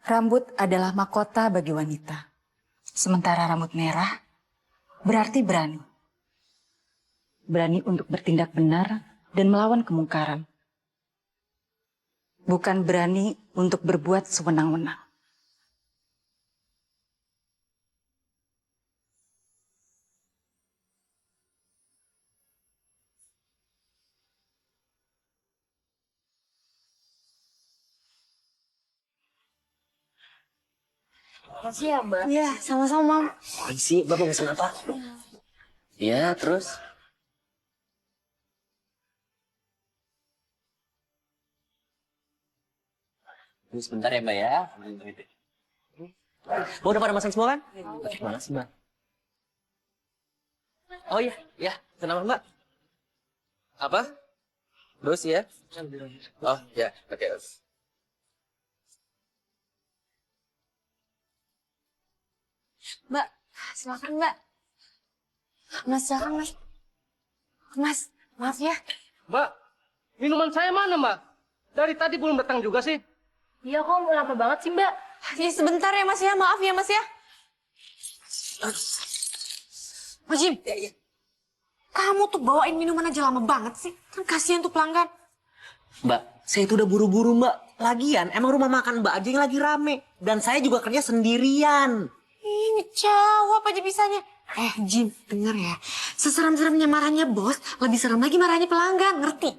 Rambut adalah mahkota bagi wanita. Sementara rambut merah berarti berani. Berani untuk bertindak benar dan melawan kemungkaran. Bukan berani untuk berbuat sewenang-wenang. Makasih ya, Mbak. Iya, sama-sama. Permisi, Bapak pesan apa? Iya, terus? Tunggu sebentar ya, Mbak ya. Oh, udah pada masak semua kan? Oke, makasih, Mbak. Oh iya, ya. Kenapa, Mbak? Apa? Terus ya? Oh, ya. Oke. Mbak, silakan Mbak. Mas, silakan Mas. Mas, maaf ya. Mbak, minuman saya mana, Mbak? Dari tadi belum datang juga sih. Iya kok lama banget sih Mbak. Ya sebentar ya Mas ya, maaf ya Mas ya. Mas Jim, kamu tuh bawain minuman aja lama banget sih. Kan kasihan tuh pelanggan. Mbak, saya itu udah buru-buru, Mbak. Lagian, emang rumah makan Mbak aja yang lagi rame. Dan saya juga kerja sendirian. Ini jawab aja bisanya. Jim, denger ya. Seseram-seramnya marahnya bos, lebih serem lagi marahnya pelanggan, ngerti?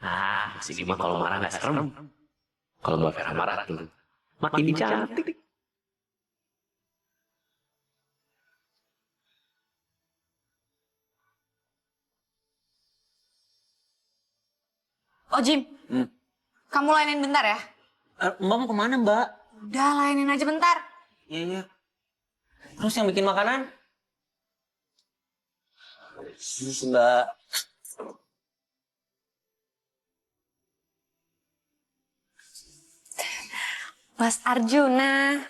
Nah, sini mah kalau marah nggak serem. Kalau Mbak Vera marah tuh, makin cantik. Oh Jim, kamu layanin bentar ya. Mbak mau kemana, Mbak? Udah, layanin aja bentar. Iya, iya. Terus yang bikin makanan? Mbak. Mas Arjuna.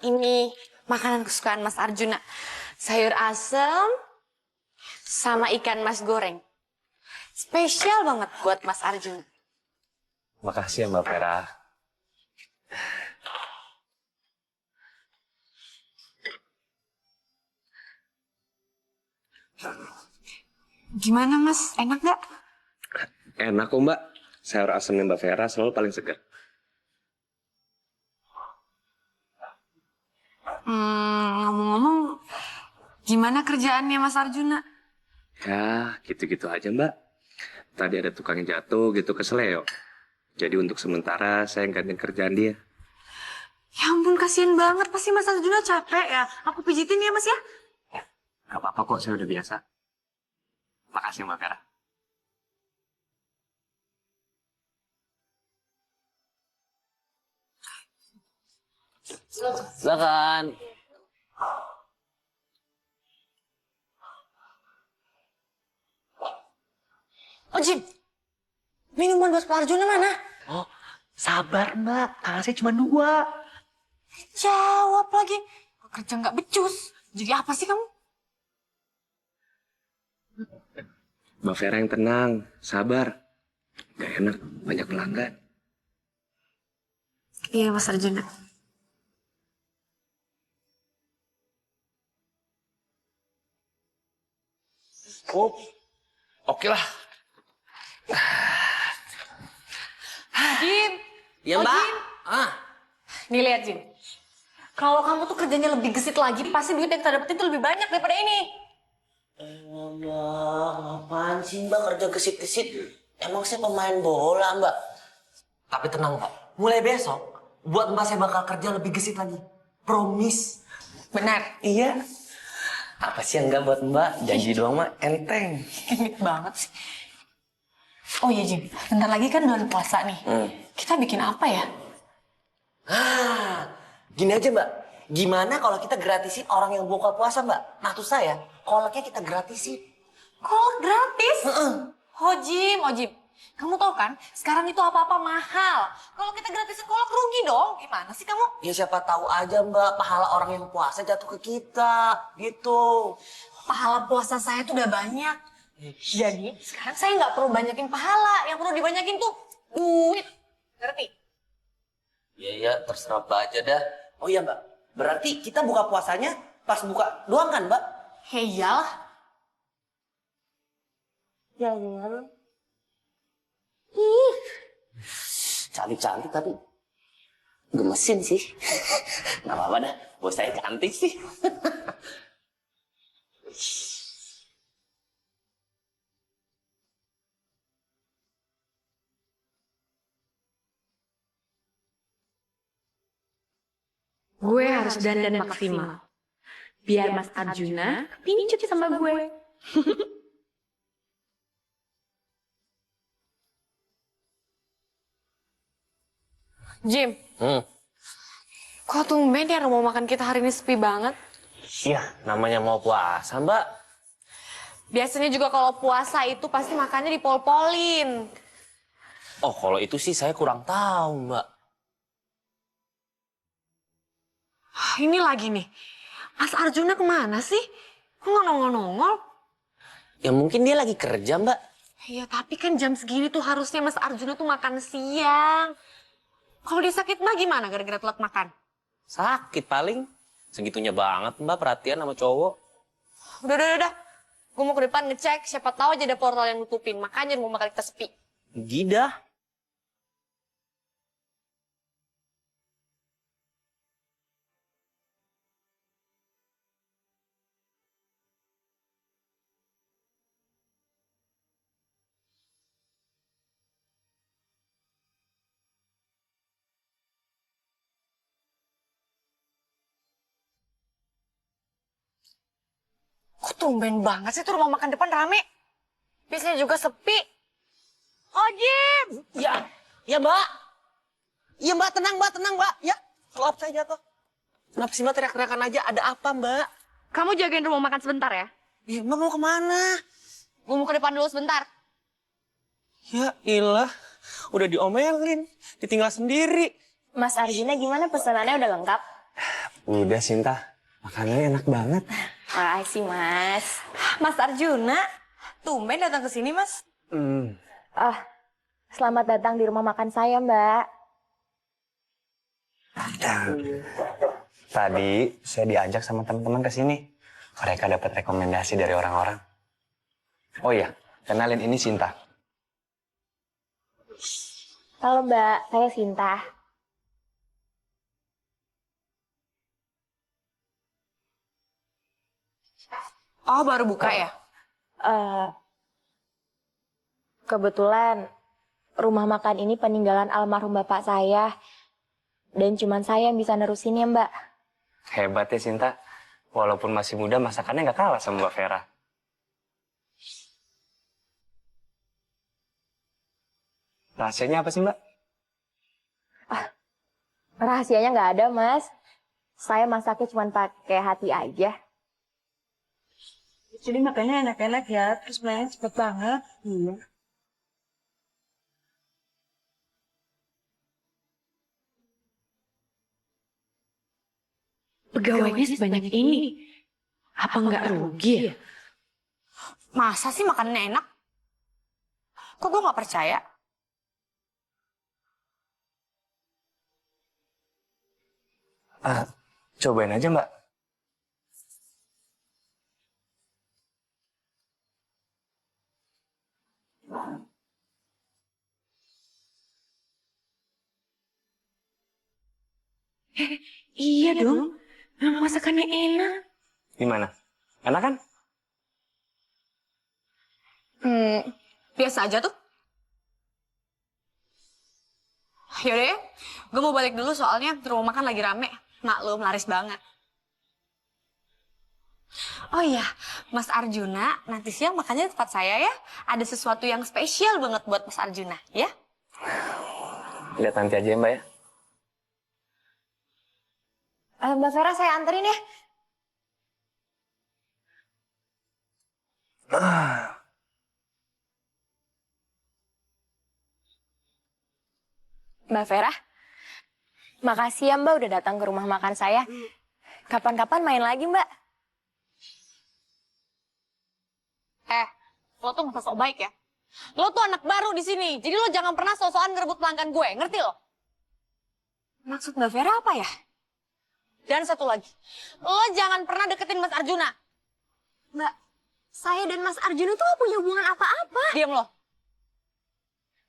Ini makanan kesukaan Mas Arjuna. Sayur asem sama ikan mas goreng. Spesial banget buat Mas Arjuna. Makasih ya, Mbak Vera. Gimana Mas, enak nggak? Enak kok Mbak, sayur asemnya Mbak Vera selalu paling segar. Ngomong-ngomong, gimana kerjaannya Mas Arjuna? Ya, gitu-gitu aja Mbak. Tadi ada tukang yang jatuh gitu ke seleo. Jadi untuk sementara saya gantiin kerjaan dia. Ya ampun, kasihan banget. Pasti Mas Arjuna capek ya. Aku pijitin ya Mas ya. Gak apa-apa kok, saya udah biasa. Makasih Mbak Vera. Silakan. Oh Jim, minuman buat Pak Arjuna mana? Oh, sabar Mbak. Tangan saya cuma 2. Jawab lagi. Kerja nggak becus. Jadi apa sih kamu? Mbak Vera yang tenang, sabar. Gak enak, banyak pelanggan. Iya Mas Arjuna. Oh, oke lah. Jim. Ya Oh, Mbak. Jim. Nih lihat Jim. Kalau kamu tuh kerjanya lebih gesit lagi, pasti duit yang kita dapetin tuh lebih banyak daripada ini. Mbak, ngapain sih Mbak kerja gesit-gesit? Emang saya pemain bola Mbak. Tapi tenang Mbak, mulai besok buat Mbak saya bakal kerja lebih gesit lagi. Promise. Benar. Iya. Apa sih yang enggak buat Mbak? Janji doang mah enteng. Gimik banget sih. Oh iya Jim, bentar lagi kan bulan puasa nih. Kita bikin apa ya? Gini aja Mbak. Gimana kalau kita gratisin orang yang buka puasa Mbak? Maksud saya, kolaknya kita gratisin. Kolak gratis? Oh Jim. Kamu tahu kan, sekarang itu apa-apa mahal. Kalau kita gratisin kolak rugi dong. Gimana sih kamu? Ya siapa tahu aja Mbak, pahala orang yang puasa jatuh ke kita. Gitu. Pahala puasa saya tuh udah banyak. Jadi sekarang saya nggak perlu banyakin pahala. Yang perlu dibanyakin tuh duit. Ngerti? Iya, terserah Mbak aja dah. Oh iya Mbak, berarti kita buka puasanya pas buka doang kan Mbak? Ya iyalah. Cantik-cantik tapi gemesin sih. Nggak apa-apa dah, bos saya cantik sih. Gue harus dandan maksimal. Biar Mas Arjuna pincut sama gue. Jim, Hmm. kok tumben ya rumah makan kita hari ini sepi banget? Iya, namanya mau puasa Mbak. Biasanya juga kalau puasa itu pasti makannya dipol-polin. Oh, kalau itu sih saya kurang tahu Mbak. Ini lagi nih, Mas Arjuna kemana sih? Kok nggak nongol-nongol? Ya mungkin dia lagi kerja Mbak. Iya, tapi kan jam segini tuh harusnya Mas Arjuna tuh makan siang. Kalau dia sakit mah gimana gara-gara telat makan? Sakit paling. Segitunya banget Mbak perhatian sama cowok. Udah. Gue mau ke depan ngecek, siapa tahu aja ada portal yang nutupin. Makanya rumah makan kita sepi. Gidah. Kok tumben banget sih tuh rumah makan depan rame? Biasanya juga sepi. Oh, Jim! Ya Mbak. Iya Mbak, tenang Mbak. Ya, maaf saya jatuh. Kenapa sih Mbak teriak-teriakan aja? Ada apa Mbak? Kamu jagain rumah makan sebentar ya. Ya Mbak mau kemana? Gue mau ke depan dulu sebentar. Ya ilah, udah diomelin, ditinggal sendiri. Mas Arjuna gimana pesanannya udah lengkap? Udah Sinta, makanannya enak banget. Makasih Mas. Mas Arjuna, tumben datang ke sini, Mas. Selamat datang di rumah makan saya Mbak. Tadi saya diajak sama teman-teman ke sini. Mereka dapat rekomendasi dari orang-orang. Oh iya, kenalin ini Sinta. Halo Mbak, saya Sinta. Oh, baru buka ya? Kebetulan rumah makan ini peninggalan almarhum bapak saya. Dan cuman saya yang bisa nerusin ya Mbak. Hebat ya Sinta. Walaupun masih muda, masakannya nggak kalah sama Mbak Vera. Rahasianya apa sih Mbak? Rahasianya nggak ada Mas. Saya masaknya cuma pakai hati aja. Jadi makannya enak-enak ya, terus mainnya cepet banget. Iya. Pegawainya sebanyak ini. Apa nggak rugi ya? Masa sih makanannya enak? Kok gue nggak percaya? Cobain aja Mbak. Iya dong. Memang masakannya enak. Gimana? Enak kan? Biasa aja tuh. Yaudah ya, gue mau balik dulu soalnya rumah makan lagi rame. Maklum, laris banget. Oh iya, Mas Arjuna, nanti siang makannya di tempat saya ya. Ada sesuatu yang spesial banget buat Mas Arjuna, ya? Lihat nanti aja ya Mbak ya. Mbak Vera saya anterin ya. Mbak Vera, makasih ya Mbak udah datang ke rumah makan saya. Kapan-kapan main lagi Mbak. Lo tuh nggak sok baik ya. Lo tuh anak baru di sini, jadi lo jangan pernah so-soan ngerebut pelanggan gue, ngerti lo? Maksud Mbak Vera apa ya? Dan satu lagi, lo jangan pernah deketin Mas Arjuna. Mbak, saya dan Mas Arjuna tuh gak punya hubungan apa-apa. Diam lo.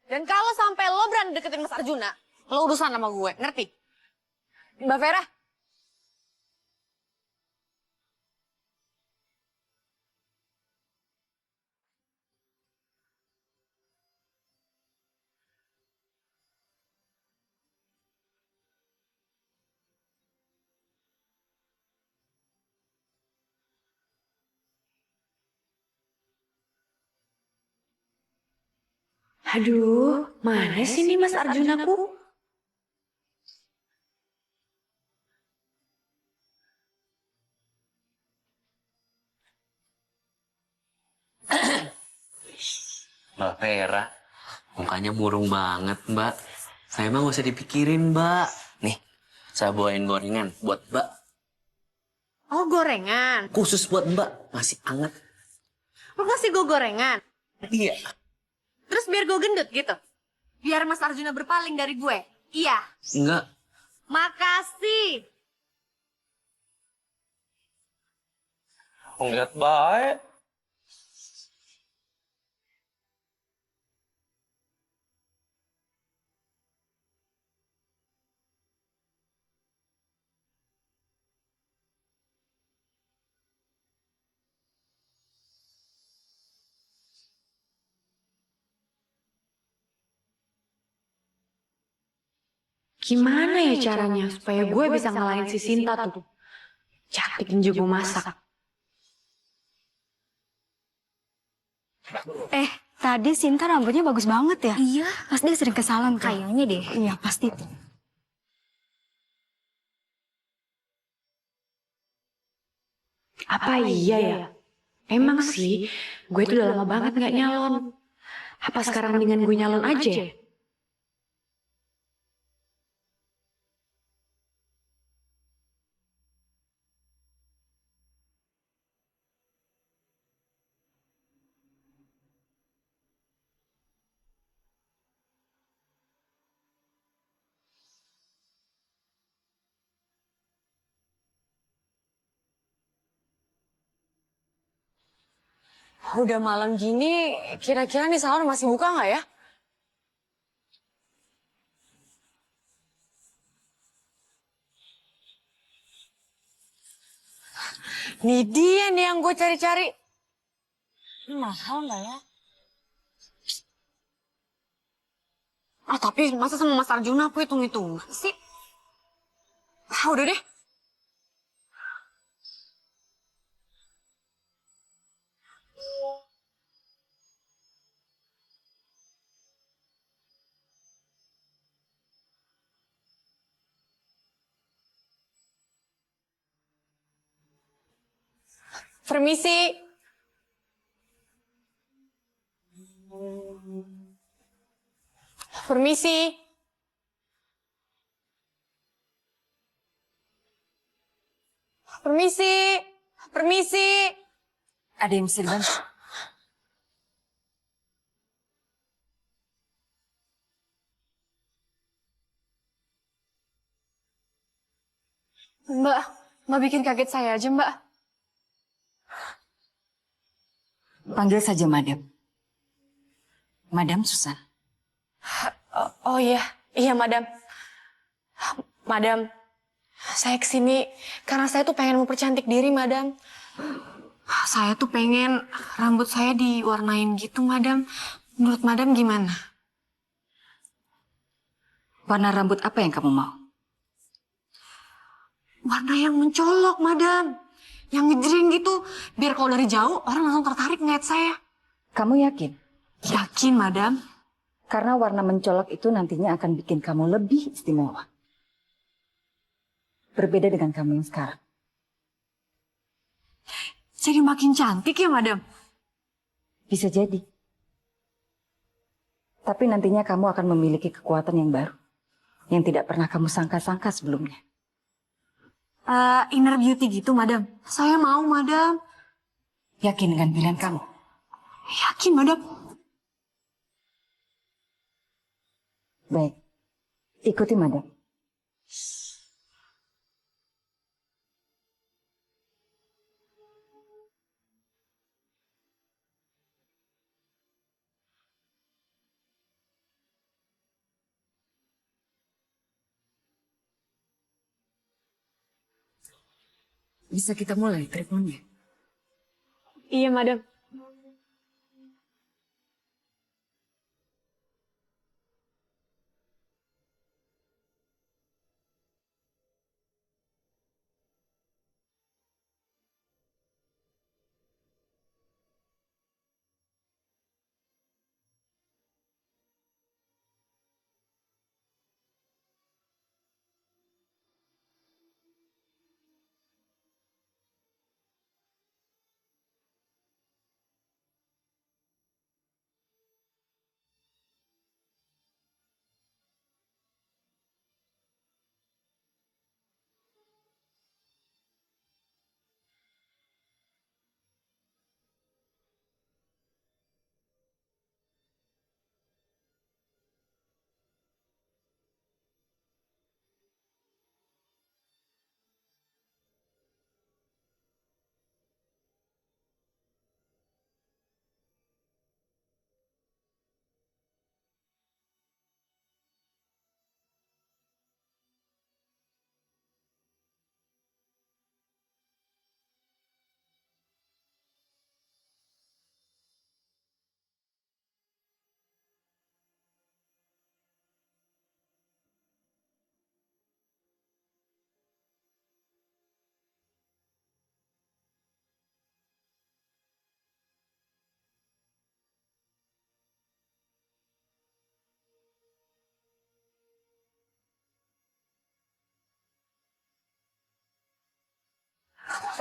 Dan kalau sampai lo berani deketin Mas Arjuna, lo urusan sama gue, ngerti? Mbak Vera. Aduh, mana sih nih Mas Arjunaku? Mbak Vera, mukanya murung banget, Mbak. Saya mah gak usah dipikirin, Mbak. Nih, saya bawain gorengan buat Mbak. Oh, gorengan. Khusus buat Mbak, masih anget. Lo kasih gue gorengan. Iya. Terus biar gue gendut gitu. Biar Mas Arjuna berpaling dari gue. Iya. Enggak. Makasih. Lihat baik. Gimana ya caranya supaya gue bisa ngalahin si Sinta tuh? Cantik dan jago masak. Tadi Sinta rambutnya bagus banget ya? Iya. Pasti dia sering ke salon tuh. Kayaknya deh. Iya, pasti tuh. Apa iya ya? Emang sih, gue tuh udah lama banget gak nyalon. Apa sekarang mendingan gue nyalon aja ya? Udah malam gini, kira-kira nih salon masih buka nggak ya? Nih dia nih yang gue cari-cari. Ini mahal nggak ya? Ah tapi masa sama Mas Arjuna aku hitung-hitung sih? Ah udah deh. Permisi. Permisi. Permisi. Permisi. Ada yang bisa dibantu? Mbak bikin kaget saya aja, Mbak. Panggil saja Madam. Madam Susan. Oh iya, iya Madam. Madam, saya kesini karena saya tuh pengen mempercantik diri, Madam. Saya tuh pengen rambut saya diwarnain gitu, Madam. Menurut Madam gimana? Warna rambut apa yang kamu mau? Warna yang mencolok, Madam. Yang ngejreng gitu, biar kalau dari jauh orang langsung tertarik ngeliat saya. Kamu yakin? Yakin, Madam? Karena warna mencolok itu nantinya akan bikin kamu lebih istimewa. Berbeda dengan kamu yang sekarang. Jadi makin cantik ya, Madam? Bisa jadi. Tapi nantinya kamu akan memiliki kekuatan yang baru. Yang tidak pernah kamu sangka-sangka sebelumnya. Inner beauty gitu, Madam. Saya mau, Madam. Yakin dengan pilihan kamu? Yakin, Madam. Baik, ikuti madam. Bisa kita mulai treatmentnya? Iya, madam.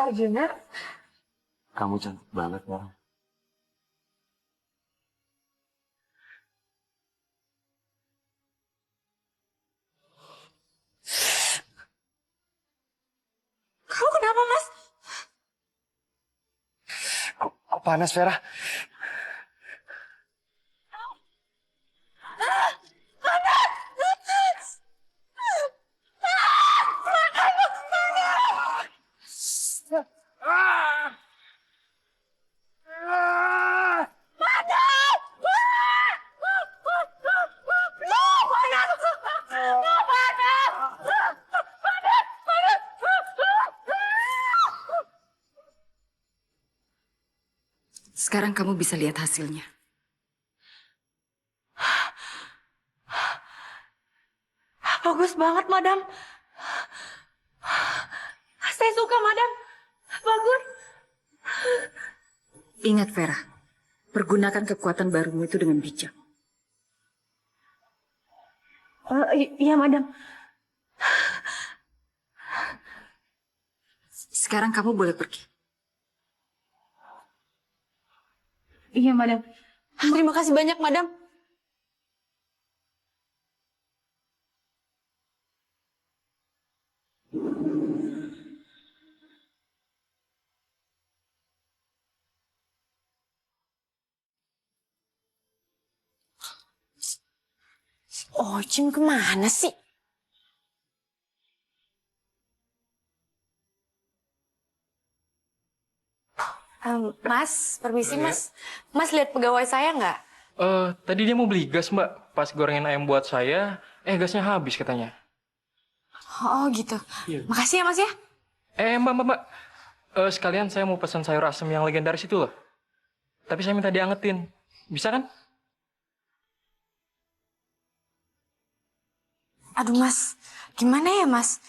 Arjuna, Kamu cantik banget, Vera. kamu kenapa, Mas? Kok panas, Vera? Sekarang kamu bisa lihat hasilnya. Bagus banget, madam. Saya suka, madam. Bagus. Ingat Vera, pergunakan kekuatan barumu itu dengan bijak. Iya, madam. Sekarang kamu boleh pergi. Iya, madam. Terima kasih banyak, madam. Oh, Jim kemana sih? Mas, permisi, Mas. Mas lihat pegawai saya nggak? Tadi dia mau beli gas, Mbak. Pas gorengin ayam buat saya, gasnya habis katanya. Oh, gitu. Iya. Makasih ya, Mas ya. Mbak. Sekalian saya mau pesan sayur asem yang legendaris itu loh. Tapi saya minta diangetin. Bisa kan? Aduh, Mas. Gimana ya, Mas?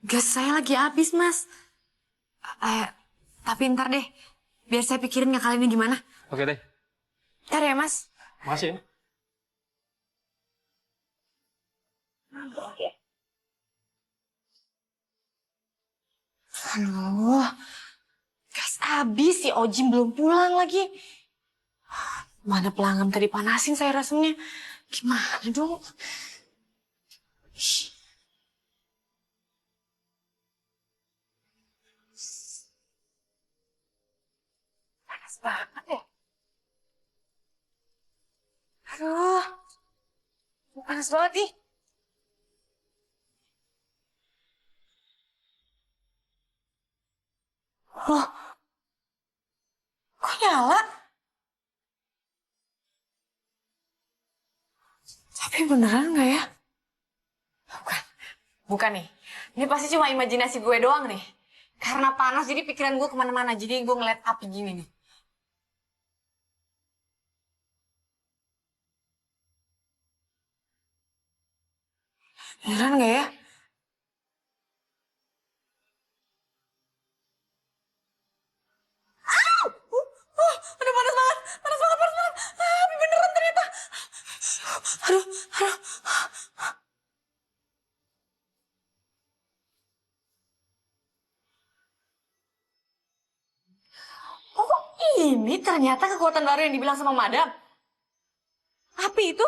Gas saya lagi habis, Mas. Eh, tapi ntar deh. Biar saya pikirin ngakalinnya gimana. Oke deh. Ntar ya, Mas. Makasih ya. Aduh. Gas habis, si Ojim belum pulang lagi. Mana pelanggan tadi panasin saya rasemnya. Gimana dong? Ih. Panas banget ya. Aduh. panas banget nih. Loh, kok nyala? Tapi beneran nggak ya? Bukan, bukan nih. Ini pasti cuma imajinasi gue doang nih. Karena panas jadi pikiran gue kemana-mana. Jadi gue ngeliat api gini nih. Beneran nggak ya? Aduh panas banget, panas banget, panas banget. Api beneran ternyata. Aduh, aduh. Oh, ini ternyata kekuatan baru yang dibilang sama Madam. Api itu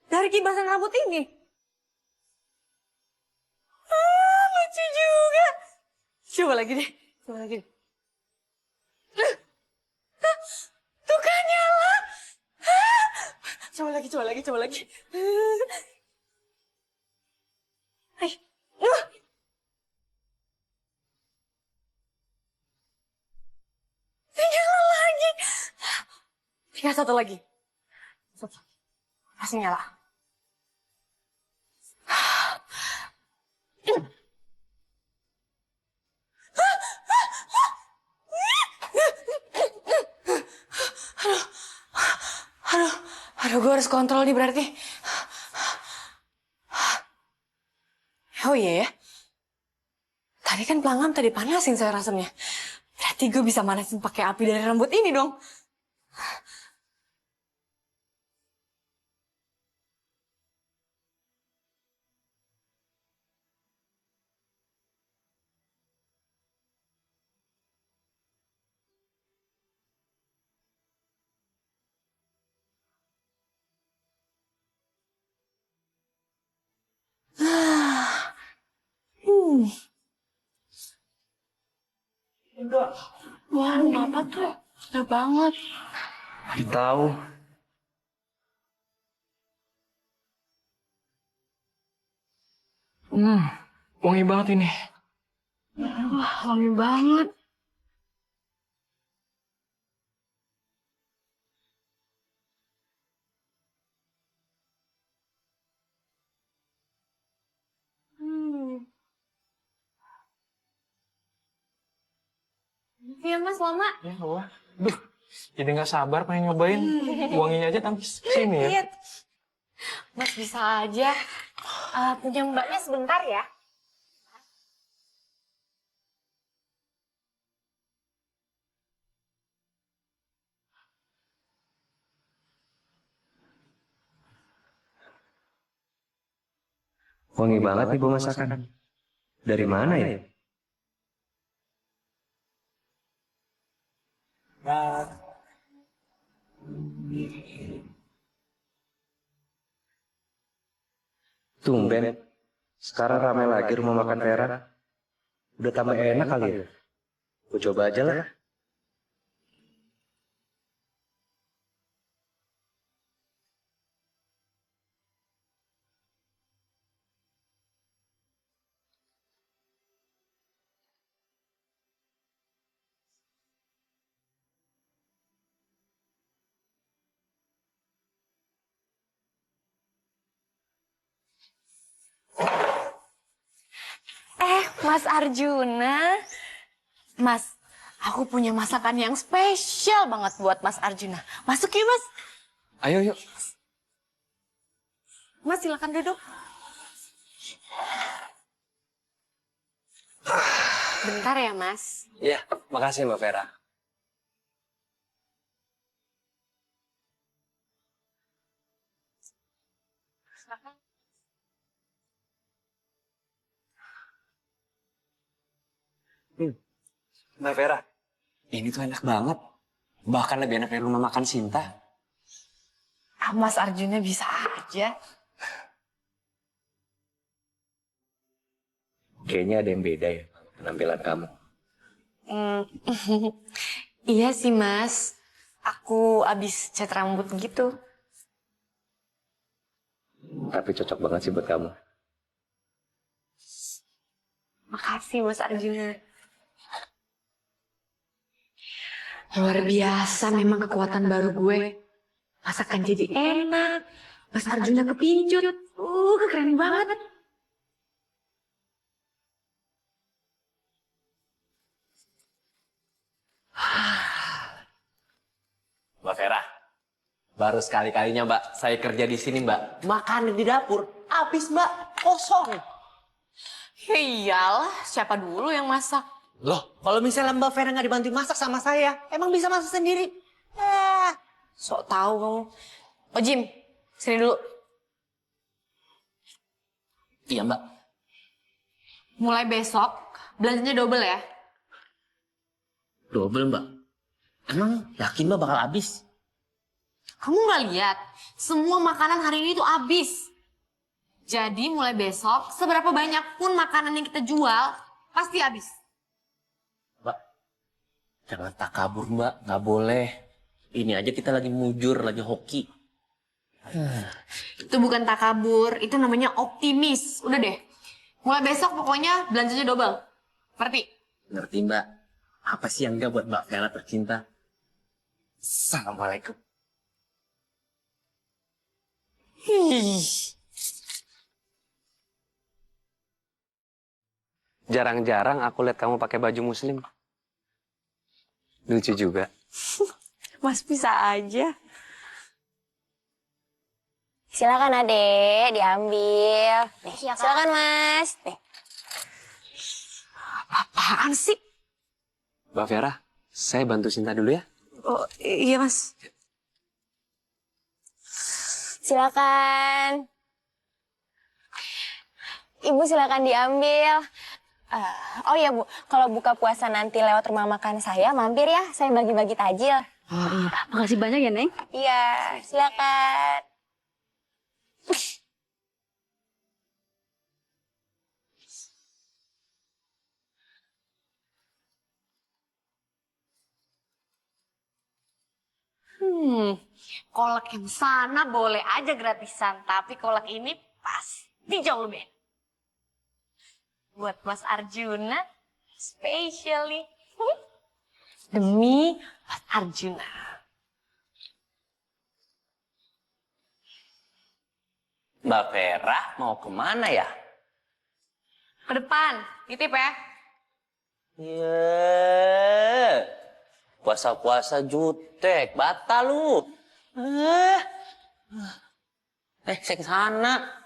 dari kibasan rambut ini. Lucu juga. Coba lagi deh, coba lagi deh. Tuh kan nyala. Coba lagi, coba lagi, coba lagi. Hai. Nyala lagi. Tinggal satu lagi. Satu lagi. Masih nyala. Aduh, aduh, gue harus kontrol nih berarti. Oh iya ya. Tadi kan pelanggan tadi panasin sayur asemnya. Berarti gue bisa manasin pakai api dari rambut ini dong. Hmm. Wah, apa tuh? Udah banget. Tahu. Wangi banget ini. Wah, wangi banget. Iya mas, lama. Ya, wah. Duh, jadi nggak sabar pengen nyobain. Wanginya aja sampai sini ya. Iya. Mas bisa aja. Punya mbaknya sebentar ya. Wangi banget nih bau masakan. Dari mana ya? Tumben. Sekarang ramai lagi rumah makan Vera. Udah tambah enak kali ya? Gue coba aja lah. Mas Arjuna. Mas, aku punya masakan yang spesial banget buat Mas Arjuna. Masuk yuk mas. Ayo yuk. Mas silakan duduk. Bentar ya mas. Iya, makasih Mbak Vera. Mbak Vera, ini tuh enak banget. Bahkan lebih enak dari rumah makan Sinta. Mas Arjuna bisa aja. Kayaknya ada yang beda ya penampilan kamu. Iya sih mas. Aku abis cat rambut gitu. Tapi cocok banget sih buat kamu. Makasih Mas Arjuna. Luar biasa memang kekuatan baru gue. Masakan jadi enak. Mas Arjuna kepincut. Keren banget. Mbak Vera, baru sekali-kalinya Mbak saya kerja di sini Mbak. Makan di dapur, habis Mbak, kosong. Ya iyalah, siapa dulu yang masak? Loh, kalau misalnya Mbak Vera nggak dibantu masak sama saya, emang bisa masak sendiri? Sok tahu kamu. Oh Jim, sini dulu. Iya Mbak. Mulai besok, belanjanya double ya. Double Mbak. Emang yakin Mbak bakal habis? Kamu nggak lihat? Semua makanan hari ini tuh habis. Jadi mulai besok, seberapa banyak pun makanan yang kita jual, pasti habis. Mbak, jangan takabur Mbak, nggak boleh. Ini aja kita lagi mujur, lagi hoki. Itu bukan takabur, itu namanya optimis. Udah deh, mulai besok pokoknya belanjanya double. Ngerti? Ngerti Mbak? Apa sih yang enggak buat Mbak Vera tercinta? Assalamualaikum. Jarang-jarang aku lihat kamu pakai baju muslim. Lucu juga. Mas bisa aja. Silakan adek, diambil. Nih, silakan mas. Nih. Apaan sih? Mbak Vera, saya bantu Sinta dulu ya. Oh iya mas. Silakan. Ibu silakan diambil. Oh ya Bu, kalau buka puasa nanti lewat rumah makan saya, mampir ya. Saya bagi-bagi tajil. Oh iya, makasih banyak ya Neng. Iya, silakan. Kolak yang sana boleh aja gratisan, tapi kolak ini pasti jauh lebih enak. Buat Mas Arjuna, specially. Demi Mas Arjuna. Mbak Vera mau kemana ya? Ke depan, titip ya. Iya. Puasa-puasa jutek, batal lu. Saya ke sana.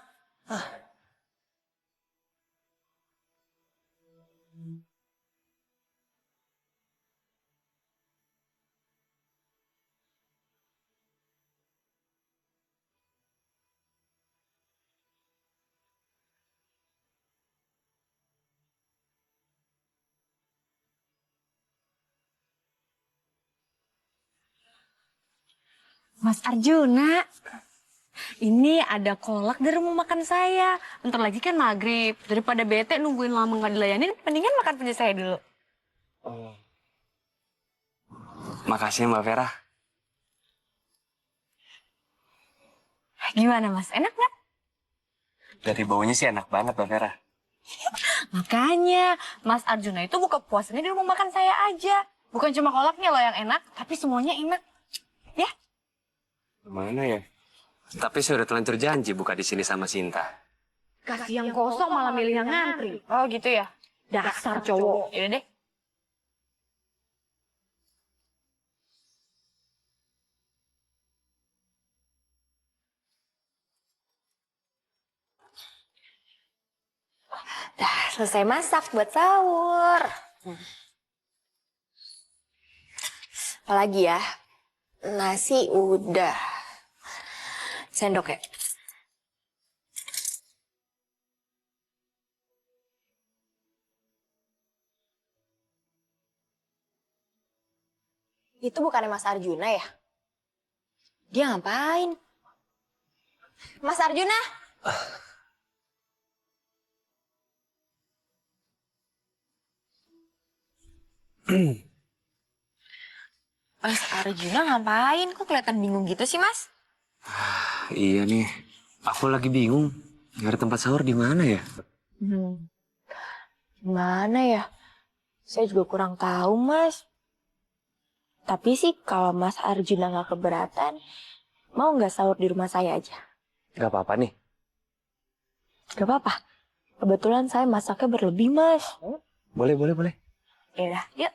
Mas Arjuna, ini ada kolak dari rumah makan saya. Bentar lagi kan maghrib. Daripada bete nungguin lama nggak dilayanin, mendingan makan punya saya dulu. Makasih Mbak Vera. Gimana mas, enak nggak? Dari baunya sih enak banget Mbak Vera. Makanya, Mas Arjuna itu buka puasanya di rumah makan saya aja. Bukan cuma kolaknya loh yang enak, tapi semuanya enak. Ya? Mana ya? Tapi saya udah telanjur janji buka di sini sama Sinta. Kasih yang kosong malah milih yang ngantri. Oh gitu ya? Dasar cowok. Yaudah deh. Dah selesai masak buat sahur. Apalagi ya? Nasi udah. Sendok ya? Itu bukannya Mas Arjuna ya? Dia ngapain? Mas Arjuna? Mas Arjuna ngapain? Kok kelihatan bingung gitu sih, Mas? Iya nih, Aku lagi bingung nyari tempat sahur di mana ya? Gimana ya? Saya juga kurang tahu, Mas. Tapi sih kalau Mas Arjuna nggak keberatan, mau nggak sahur di rumah saya aja? Gak apa-apa nih. Gak apa-apa. Kebetulan saya masaknya berlebih, Mas. Boleh, boleh, boleh. Yaudah, yuk.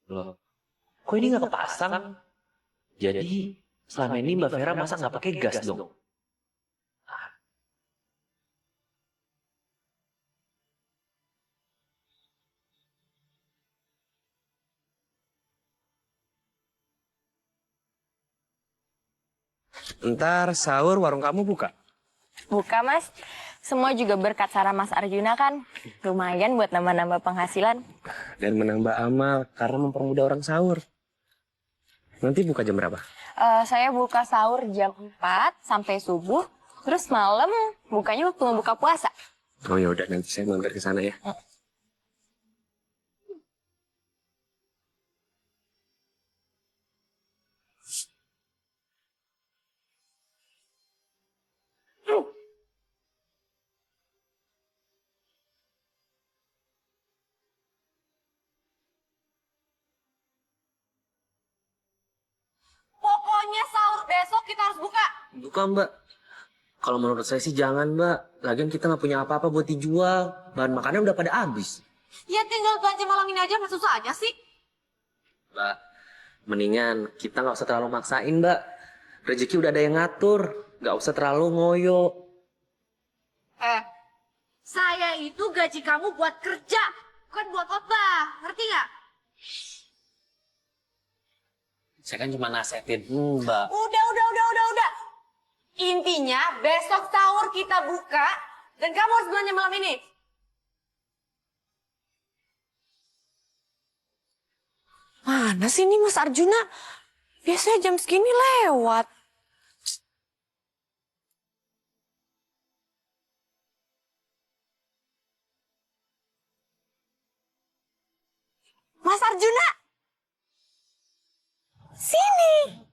Loh, kok ini nggak kepasang? Jadi selama ini Mbak Vera masa nggak pakai gas dong? Ntar sahur warung kamu buka? Buka, Mas. Semua juga berkat saran Mas Arjuna kan. Lumayan buat nambah-nambah penghasilan. Dan menambah amal karena mempermudah orang sahur. Nanti buka jam berapa? Saya buka sahur jam 4 sampai subuh. Terus malam bukanya waktu mau buka puasa. Oh ya udah, nanti saya mampir ke sana ya. Pokoknya sahur besok kita harus buka. Bukan, Mbak. Kalau menurut saya sih jangan, Mbak. Lagian kita nggak punya apa-apa buat dijual. Bahan makannya udah pada habis. Ya tinggal belanja malam ini aja, mas susah aja sih. Mbak, mendingan kita nggak usah terlalu maksain, Mbak. Rezeki udah ada yang ngatur. Nggak usah terlalu ngoyo. Saya itu gaji kamu buat kerja, bukan buat khotbah. Ngerti nggak? Saya kan cuma nasehatin Mbak. Udah. Intinya besok sahur kita buka dan kamu harus belanja malam ini. Mana sih ini Mas Arjuna? Biasanya jam segini lewat. Mas Arjuna! Sini!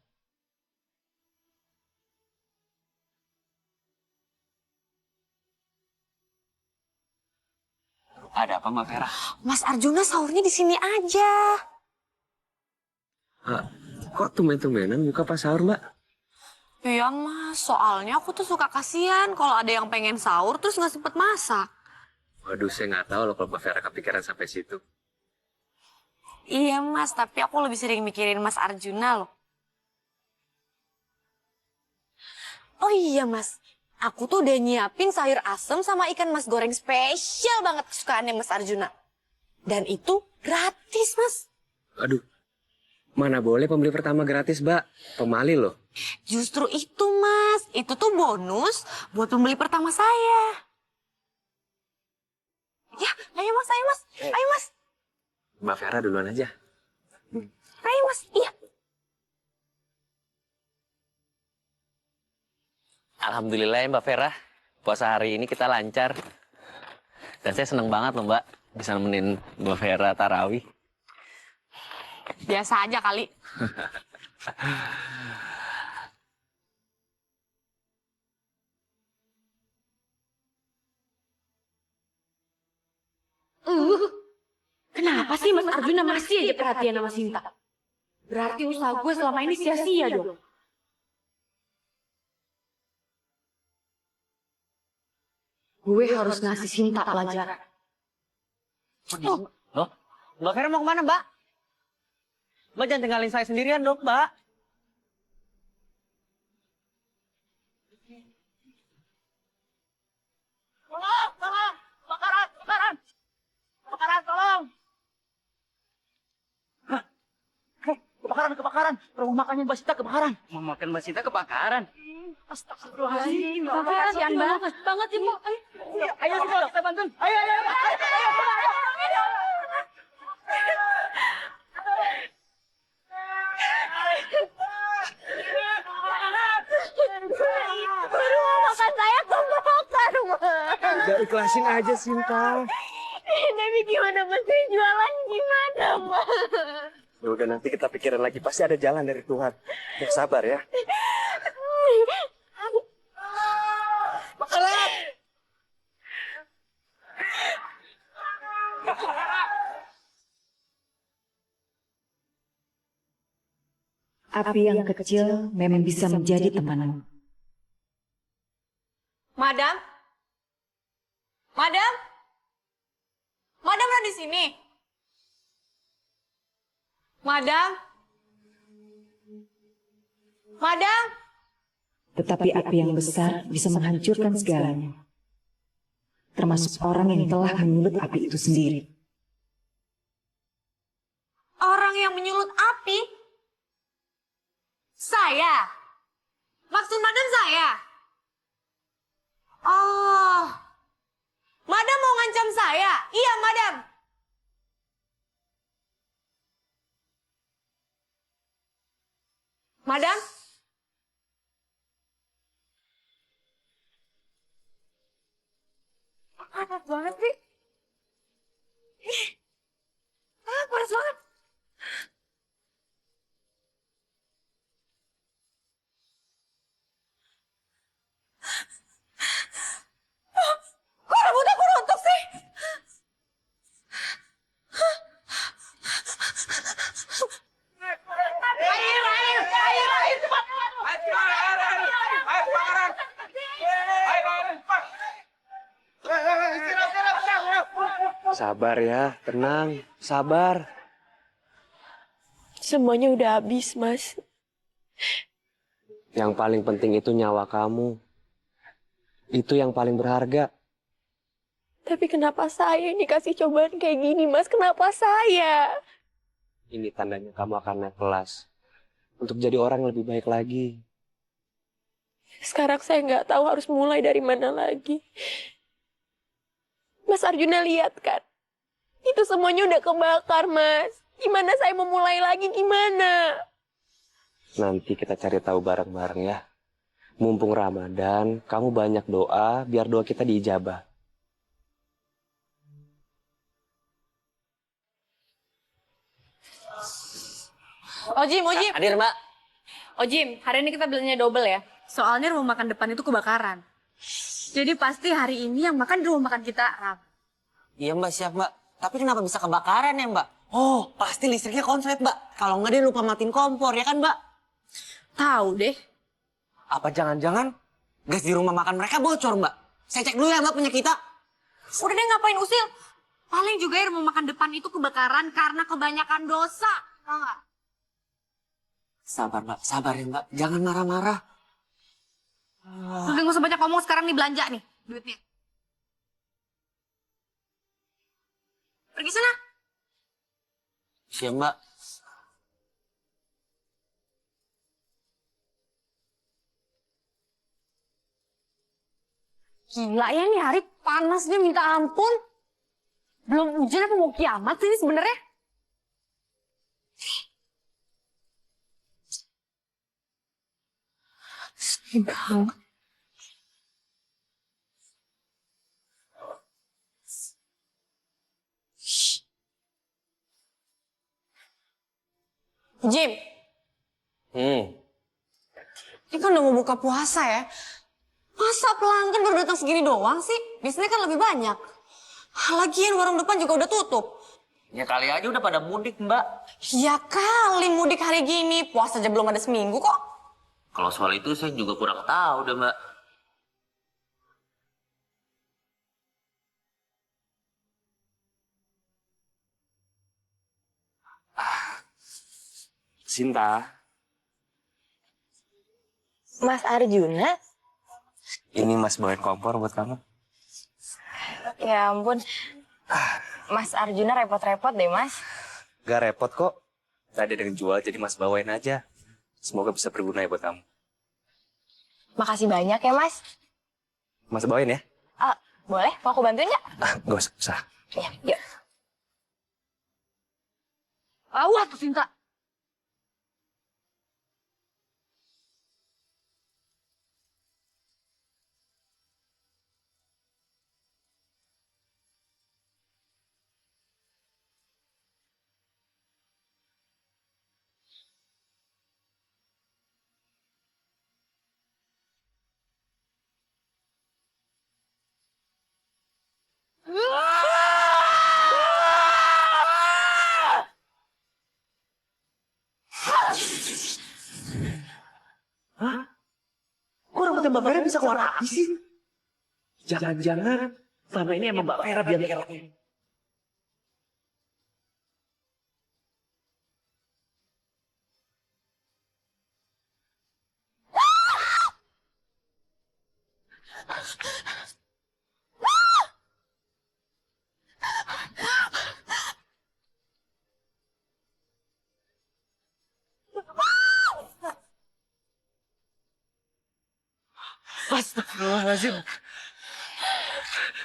Ada apa Mbak Vera? Mas Arjuna sahurnya di sini aja. Kok tumben-tumbenan buka pas sahur, Mbak? Iya mas, soalnya aku tuh suka kasihan kalau ada yang pengen sahur terus nggak sempet masak. Waduh, saya nggak tahu loh kalau Mbak Vera kepikiran sampai situ. Iya mas, tapi aku lebih sering mikirin Mas Arjuna loh. Oh iya mas, aku tuh udah nyiapin sayur asem sama ikan mas goreng spesial banget kesukaannya Mas Arjuna. Dan itu gratis mas. Aduh, mana boleh pembeli pertama gratis, Mbak. Pemali loh. Justru itu mas, itu tuh bonus buat pembeli pertama saya. Ya, ayo mas, ayo mas. Mbak Vera duluan aja. Ayo mas, iya. Alhamdulillah ya Mbak Vera, puasa hari ini kita lancar. Dan saya seneng banget loh Mbak, bisa nemenin Mbak Vera tarawih. Biasa aja kali. Kenapa sih Mas Arjuna masih aja perhatian sama Sinta? Berarti usaha gue selama ini sia-sia dong. Gue harus ngasih Sinta pelajaran. Loh, Mbak Vera mau kemana, Mbak? Mbak jangan tinggalin saya sendirian dong, Mbak. Tolong! Kebakaran, tolong! Kebakaran! Rumah makannya Mbak Sita kebakaran. Rumah makan Mbak Sita kebakaran? Astagfirullahaladzim. Kasihan banget ibu. Ayo kita bantu. Ayo. Baru mau makan saya kebakar, Mas. Udah ikhlasin aja, Sinta. Tapi gimana Mas? Saya jualan gimana, Mas? Ya udah, nanti kita pikirin lagi. Pasti ada jalan dari Tuhan. Ya, sabar ya. Api yang kecil memang bisa menjadi temanmu. Madam? Madam? Madam ada di sini? Madam? Madam? Tetapi api yang besar bisa menghancurkan segalanya. Termasuk orang yang telah menyulut api itu sendiri. Orang yang menyulut api? Saya? Maksud madam saya? Oh, madam mau ngancam saya? Iya, madam. Madam? Panas banget sih. Panas banget. Kok rambut aku rontok sih? Air, cepat. Sabar ya, tenang. Sabar. Semuanya udah habis, Mas. Yang paling penting itu nyawa kamu. Itu yang paling berharga. Tapi kenapa saya yang dikasih cobaan kayak gini, Mas? Kenapa saya? Ini tandanya kamu akan naik kelas. Untuk jadi orang yang lebih baik lagi. Sekarang saya nggak tahu harus mulai dari mana lagi. Mas Arjuna lihat kan? Itu semuanya udah kebakar, Mas. Gimana saya mau mulai lagi, gimana? Nanti kita cari tahu bareng-bareng ya. Mumpung Ramadan, kamu banyak doa biar doa kita diijabah. Ojim. Hadir, Mbak. Ojim, hari ini kita belanja double ya. Soalnya rumah makan depan itu kebakaran. Jadi pasti hari ini yang makan di rumah makan kita, Ram. Iya, Mbak, siap, Mbak. Tapi kenapa bisa kebakaran ya, Mbak? Oh, pasti listriknya konslet, Mbak. Kalau nggak dia lupa matiin kompor, ya kan, Mbak? Tahu deh. Apa jangan-jangan gas di rumah makan mereka bocor, Mbak? Saya cek dulu ya, Mbak, punya kita. Udah deh ngapain usil? Paling juga ya rumah makan depan itu kebakaran karena kebanyakan dosa. Tau nggak? Sabar, Mbak. Sabar ya, Mbak. Jangan marah-marah. Udah nggak usah banyak ngomong, sekarang nih belanja nih duitnya. Pergi sana. Siap, Mbak. Gila ya nih hari panasnya minta ampun. Belum hujan apa mau kiamat sih ini sebenarnya? Bang. Jim, ini kan udah mau buka puasa ya. Masa pelanggan baru datang segini doang sih? Biasanya kan lebih banyak. Lagian warung depan juga udah tutup. Ya kali aja udah pada mudik, Mbak. Ya kali mudik hari gini, puasa aja belum ada seminggu kok. Kalau soal itu saya juga kurang tahu deh, Mbak. Sinta, Mas Arjuna? ini Mas bawain kompor buat kamu. Ya ampun. Mas Arjuna repot-repot deh, Mas. Gak repot kok. Tadi ada yang jual, jadi Mas bawain aja. Semoga bisa berguna ya buat kamu. Makasih banyak ya, Mas. Mas bawain ya. Boleh? Mau aku bantuin nggak? Gak usah. Iya, yuk. Awas tuh Sinta. Kok rambutnya Mbak Vera bisa keluar api sih? Jangan-jangan selama ini emang Mbak Vera biar keroknya. Astagfirullahaladzim.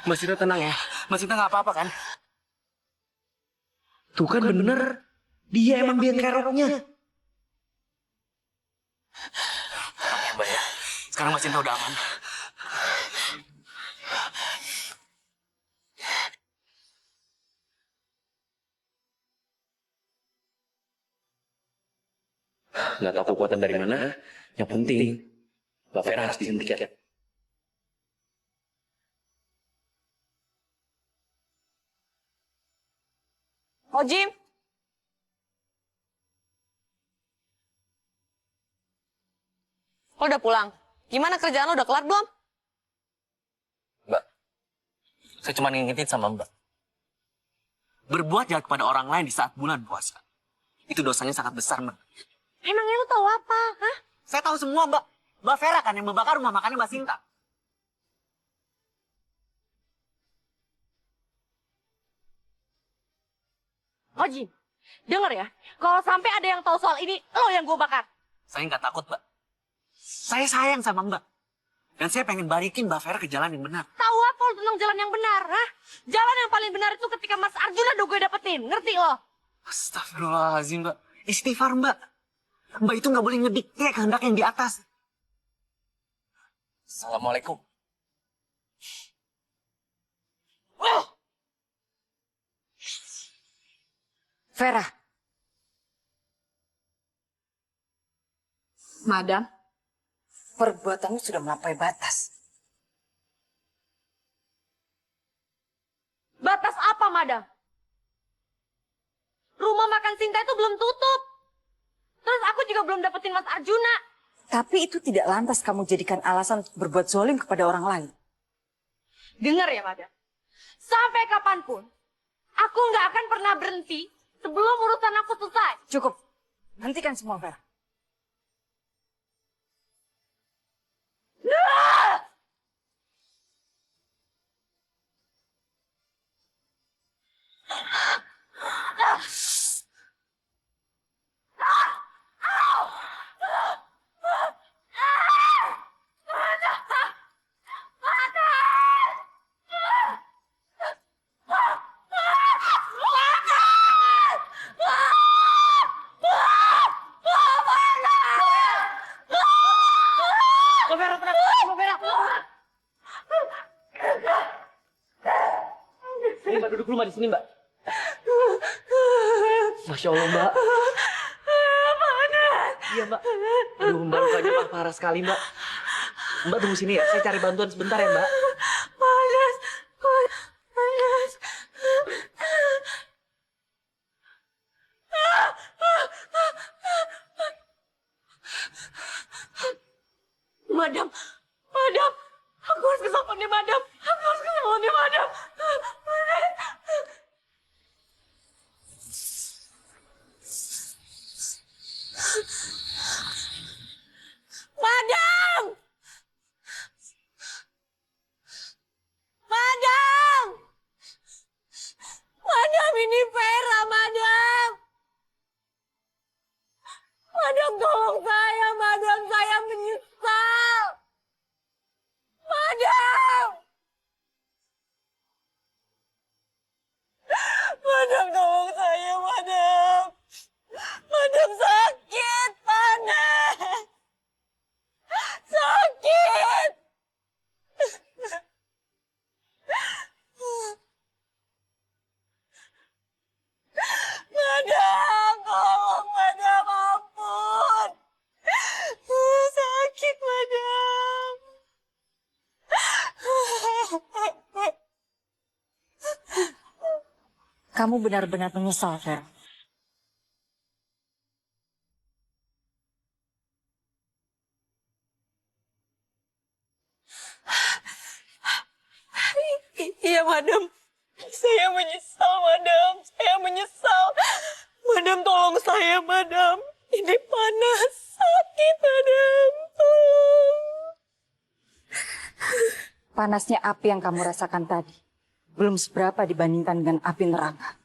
Mbak Sinta tenang ya. Mbak Sinta nggak apa-apa kan? Tuh kan bener. Dia emang biar keroknya. Ya, Mbak ya. Sekarang Mbak Sinta udah aman. Nggak tahu kekuatan dari mana. Yang penting Mbak Vera harus dihentikan. Oh, Jim. Lo udah pulang? Gimana kerjaan lo udah kelar belum? Mbak, saya cuma ngingetin sama Mbak. Berbuat jahat kepada orang lain di saat bulan puasa. Itu dosanya sangat besar, Mbak. Emangnya lo tahu apa? Hah? Saya tahu semua, Mbak. Mbak Vera kan yang membakar rumah makannya Mbak Sinta. Oh Jim, denger ya. Kalau sampai ada yang tahu soal ini, lo yang gue bakar. Saya nggak takut, Mbak. Saya sayang sama Mbak. Dan saya pengen balikin Mbak Vera ke jalan yang benar. Tahu apa lo tentang jalan yang benar? Hah? Jalan yang paling benar itu ketika Mas Arjuna udah gue dapetin. Ngerti lo? Astagfirullahaladzim, Mbak. Istighfar, Mbak. Mbak itu nggak boleh ngedikte kehendak yang di atas. Assalamualaikum. Vera, Madam. perbuatanmu sudah melampaui batas. Batas apa, Madam? Rumah makan Sinta itu belum tutup. Terus aku juga belum dapetin Mas Arjuna. Tapi itu tidak lantas kamu jadikan alasan untuk berbuat zolim kepada orang lain. Dengar ya, Madam. Sampai kapanpun, aku nggak akan pernah berhenti sebelum urusan aku selesai. Cukup. Hentikan semua, Vera. Ini Mbak duduk dulu Mbak di sini Mbak. Masya Allah Mbak. Iya Mbak. Aduh Mbak lukanya parah sekali Mbak. Mbak tunggu sini ya, saya cari bantuan sebentar ya Mbak. Madam, Madam, aku harus ke sopannya Madam. Aku harus ke sopannya Madam. Madam! Madam! Madam, ini Vera, Madam! Madam, tolong saya, Madam. Saya menyesal. Madam! Kamu benar-benar menyesal, Vera. Iya, Madam. Saya menyesal, Madam. Saya menyesal. Madam, tolong saya, Madam. Ini panas, sakit, Madam. Tolong. Panasnya api yang kamu rasakan tadi belum seberapa dibandingkan dengan api neraka.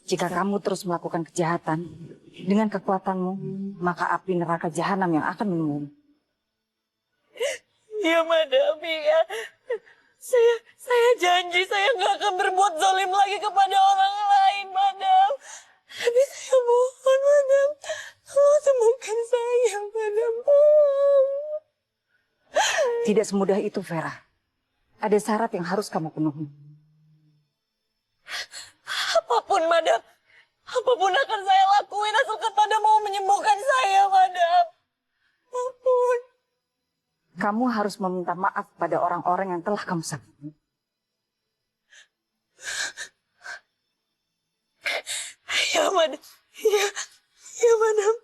Jika kamu terus melakukan kejahatan dengan kekuatanmu, maka api neraka jahanam yang akan menunggumu. Iya, Madam. Iya. Saya janji saya nggak akan berbuat zalim lagi kepada orang lain, Madam. Tapi saya mohon, Madam. Tolong sembuhkan saya, Madam. Tolong. Tidak semudah itu, Vera. Ada syarat yang harus kamu penuhi. Apapun, Madam. Apapun akan saya lakuin asalkan Madam mau menyembuhkan saya, Madam. Apapun. Kamu harus meminta maaf pada orang-orang yang telah kamu sakiti. Ya, Madam. Ya, ya, Madam.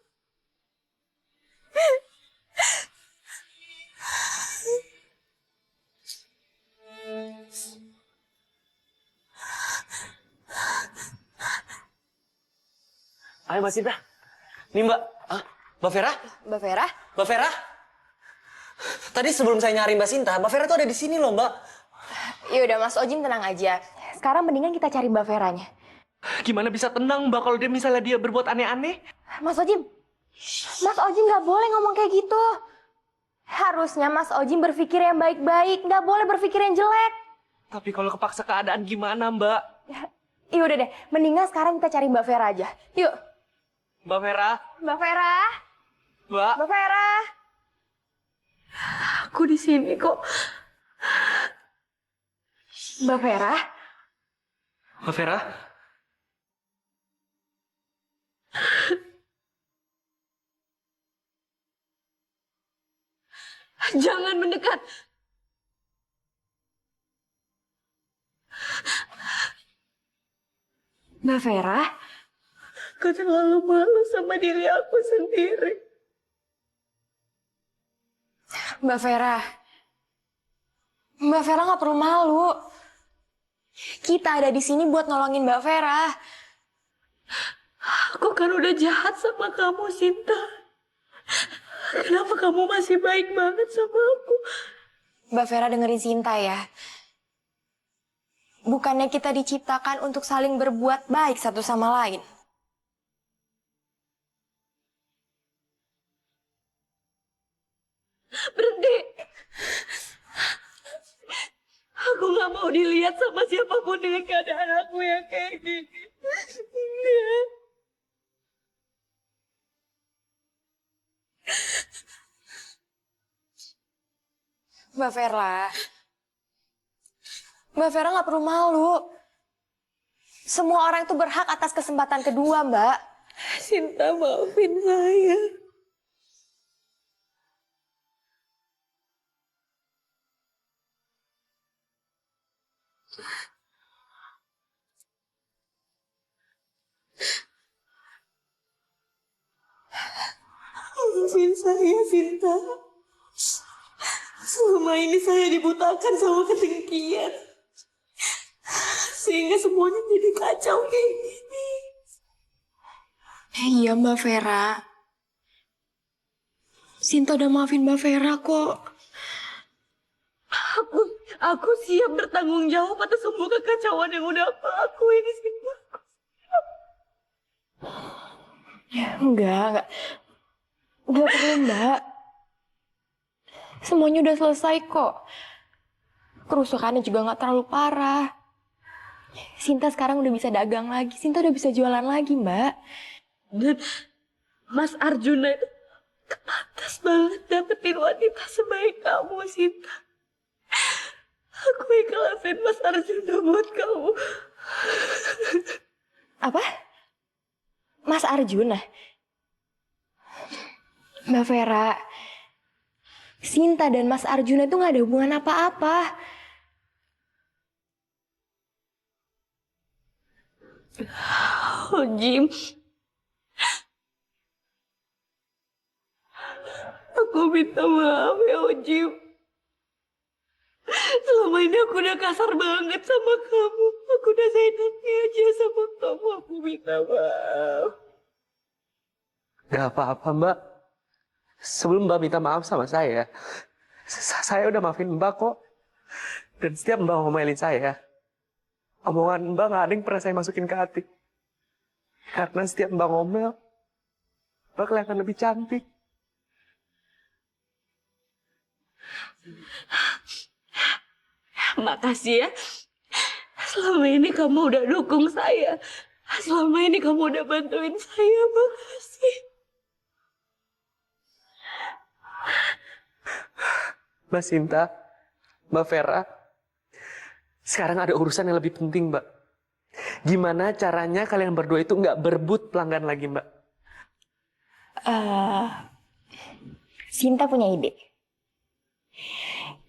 Ayo Mbak Sinta. Nih Mbak. Mbak Vera? Mbak Vera? Mbak Vera? Tadi sebelum saya nyari Mbak Sinta, Mbak Vera tuh ada di sini loh Mbak. Ya udah Mas Ojim tenang aja. Sekarang mendingan kita cari Mbak Veranya. Gimana bisa tenang Mbak kalau dia misalnya dia berbuat aneh-aneh? Mas Ojim nggak boleh ngomong kayak gitu. Harusnya Mas Ojim berpikir yang baik-baik, nggak boleh berpikir yang jelek. Tapi kalau kepaksa keadaan gimana Mbak? Ya udah deh, mendingan sekarang kita cari Mbak Vera aja. Yuk. Mbak Vera? Mbak Vera? Mbak? Mbak Vera? Aku di sini kok. Mbak Vera? Mbak Vera? Jangan mendekat. Mbak Vera? Aku terlalu malu sama diri aku sendiri. Mbak Vera. Mbak Vera nggak perlu malu. Kita ada di sini buat nolongin Mbak Vera. Aku kan udah jahat sama kamu, Sinta. Kenapa kamu masih baik banget sama aku? Mbak Vera dengerin Sinta ya. Bukannya kita diciptakan untuk saling berbuat baik satu sama lain. Berhenti. Aku gak mau dilihat sama siapapun dengan keadaan aku yang kayak gini. Mbak Vera. Mbak Vera nggak perlu malu. Semua orang itu berhak atas kesempatan kedua, Mbak. Sinta, maafin saya. Maafin saya, Sinta. Selama ini saya dibutakan sama kedengkian. Sehingga semuanya jadi kacau kayak gini. Iya, Mbak Vera. Sinta udah maafin Mbak Vera kok. Aku siap bertanggung jawab atas semua kekacauan yang udah aku lakuin di sini. Enggak perlu, Mbak. Semuanya udah selesai kok. Kerusakannya juga nggak terlalu parah. Sinta sekarang udah bisa dagang lagi. Sinta udah bisa jualan lagi, Mbak. Dan Mas Arjuna itu pantas banget dapetin wanita sebaik kamu, Sinta. Aku ikhlasin Mas Arjuna buat kamu. Apa? Mas Arjuna? Mbak Vera, Sinta dan Mas Arjuna itu nggak ada hubungan apa-apa. Oh, Jim. Aku minta maaf ya, Oh, Jim. Selama ini aku udah kasar banget sama kamu. Aku udah seenaknya aja sama kamu. Aku minta maaf. Gak apa-apa, Mbak. Sebelum Mbak minta maaf sama saya udah maafin Mbak kok. Dan setiap Mbak ngomelin saya, omongan Mbak gak ada yang pernah saya masukin ke hati. Karena setiap Mbak ngomel, Mbak kelihatan lebih cantik. Makasih ya. Selama ini kamu udah dukung saya. Selama ini kamu udah bantuin saya. Makasih. Mbak Sinta, Mbak Vera, sekarang ada urusan yang lebih penting, Mbak. Gimana caranya kalian berdua itu nggak berebut pelanggan lagi, Mbak? Sinta punya ide.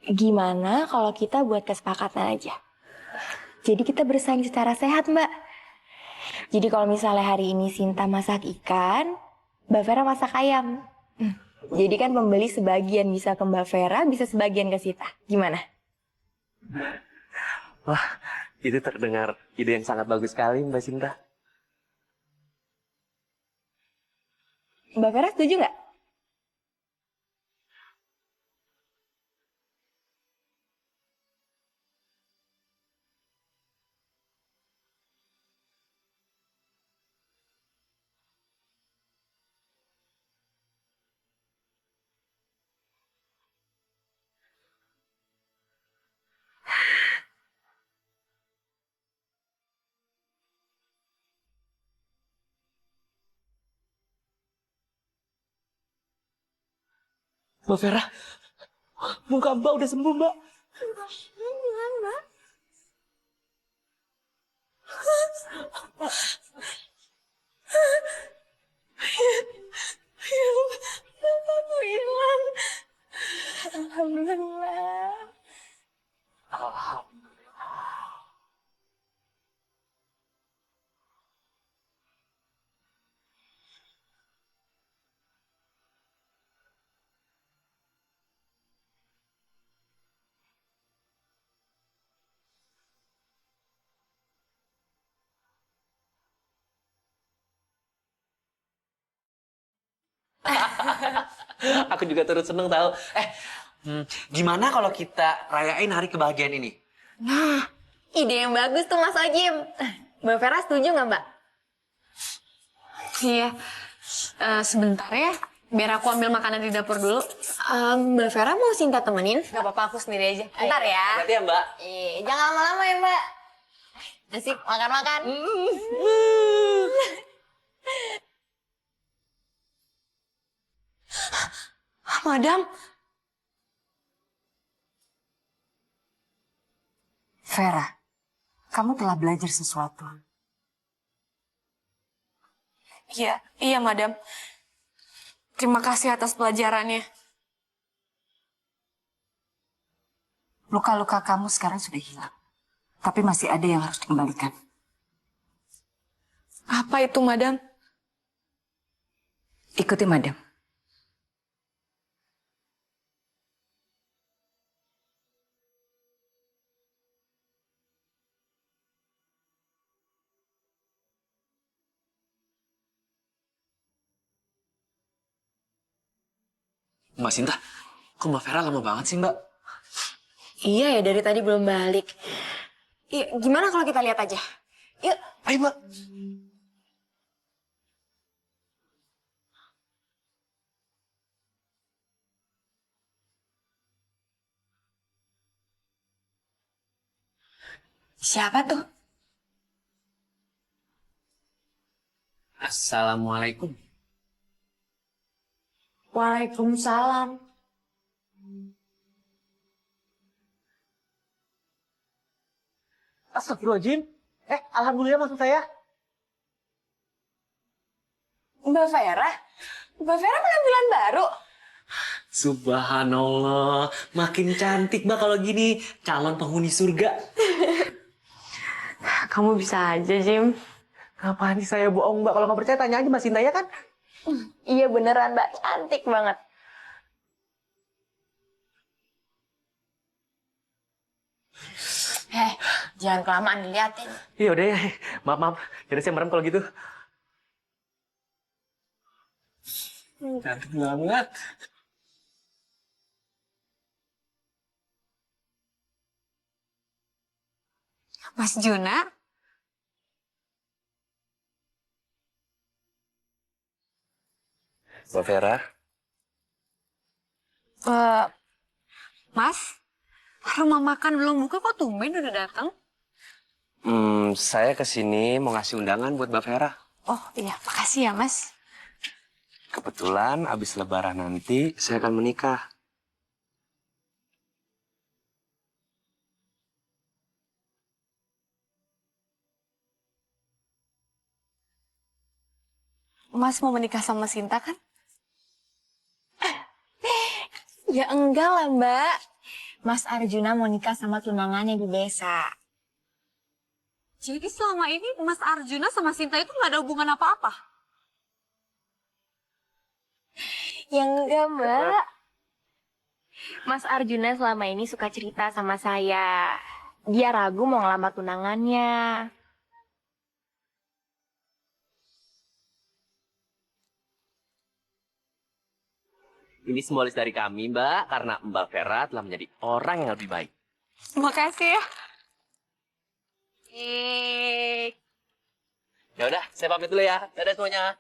Gimana kalau kita buat kesepakatan aja? Jadi kita bersaing secara sehat, Mbak. Jadi kalau misalnya hari ini Sinta masak ikan, Mbak Vera masak ayam. Jadi kan pembeli sebagian bisa ke Mbak Vera, bisa sebagian ke Sinta. Gimana? Wah, itu terdengar ide yang sangat bagus sekali, Mbak Sinta. Mbak Vera setuju nggak? Mbak Vera, muka Mbak udah sembuh, Mbak. Aku hilang. Alhamdulillah. Aku juga turut seneng tahu. Gimana kalau kita rayain hari kebahagiaan ini? Nah, ide yang bagus tuh Mas Ojim. Mbak Vera setuju nggak, Mbak? Iya. Sebentar ya, biar aku ambil makanan di dapur dulu. Mbak Vera mau Sinta temenin? Gak apa-apa, aku sendiri aja. Bentar ya. Berarti ya, Mbak? Jangan lama-lama ya, Mbak. Asik, makan-makan. Madam, Vera, kamu telah belajar sesuatu. iya madam. Terima kasih atas pelajarannya. Luka-luka kamu sekarang sudah hilang. Tapi masih ada yang harus dikembalikan. Apa itu madam? Ikuti madam. Mbak Sinta, kok Mbak Vera lama banget sih, Mbak? Iya ya, dari tadi belum balik. Iya, gimana kalau kita lihat aja? Yuk. Ayo, Mbak. Siapa tuh? Assalamualaikum. Waalaikumsalam. Astagfirullahaladzim. Alhamdulillah maksud saya. Mbak Vera? Mbak Vera penampilan baru? Subhanallah, makin cantik Mbak kalau gini. Calon penghuni surga. Kamu bisa aja, Jim. Ngapain sih saya bohong, Mbak? Kalau nggak percaya tanya aja Mas Sinta ya kan? Iya beneran Mbak, cantik banget. Jangan kelamaan diliatin. Iya udah ya. Maaf, maaf. Jadi saya merem kalau gitu. Cantik banget. Mas Juna? Mbak Vera. Mas? Rumah makan belum buka kok tumben udah datang? Saya kesini mau ngasih undangan buat Mbak Vera. Oh iya, makasih ya Mas. Kebetulan abis lebaran nanti saya akan menikah. Mas mau menikah sama Sinta kan? Ya enggak lah Mbak. Mas Arjuna mau nikah sama tunangannya di desa. Jadi selama ini Mas Arjuna sama Sinta itu nggak ada hubungan apa-apa? Ya enggak Mbak. Mas Arjuna selama ini suka cerita sama saya. Dia ragu mau ngelamar tunangannya. Ini simbolis dari kami, Mbak, karena Mbak Vera telah menjadi orang yang lebih baik. Makasih ya. Ya udah, saya pamit dulu ya. Dadah semuanya.